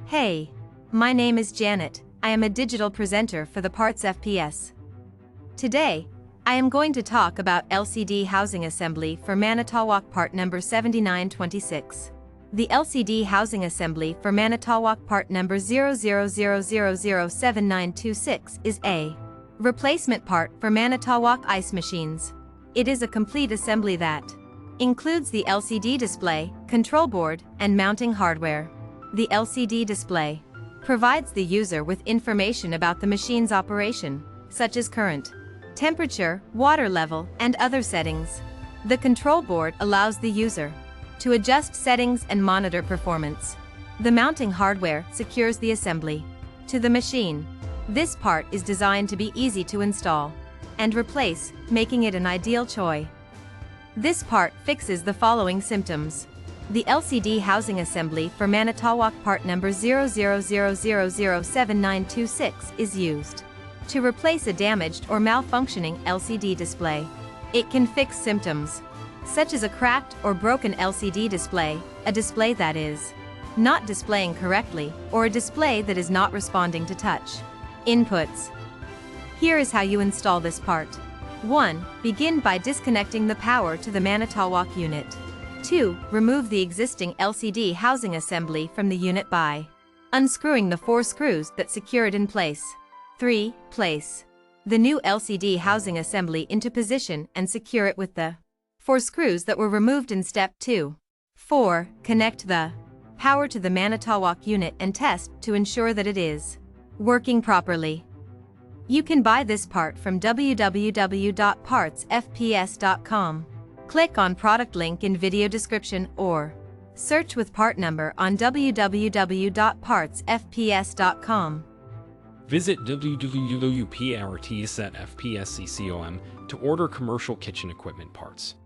Hey, my name is Janet. I am a digital presenter for the PartsFPS. Today, I am going to talk about LCD Housing Assembly for Manitowoc part number 7926. The LCD Housing Assembly for Manitowoc part number 0000007926 is a replacement part for Manitowoc ice machines. It is a complete assembly that includes the LCD display, control board, and mounting hardware. The LCD display provides the user with information about the machine's operation, such as current, temperature, water level, and other settings. The control board allows the user to adjust settings and monitor performance. The mounting hardware secures the assembly to the machine. This part is designed to be easy to install and replace, making it an ideal choice. This part fixes the following symptoms. The LCD Housing Assembly for Manitowoc part number 0000007926 is used to replace a damaged or malfunctioning LCD display. It can fix symptoms such as a cracked or broken LCD display, a display that is not displaying correctly, or a display that is not responding to touch inputs. Here is how you install this part. 1. Begin by disconnecting the power to the Manitowoc unit. 2. Remove the existing LCD housing assembly from the unit by unscrewing the 4 screws that secure it in place. 3. Place the new LCD housing assembly into position and secure it with the 4 screws that were removed in step 2. 4. Connect the power to the Manitowoc unit and test to ensure that it is working properly. You can buy this part from www.partsfps.com. Click on product link in video description or search with part number on www.partsfps.com. Visit www.partsfps.com to order commercial kitchen equipment parts.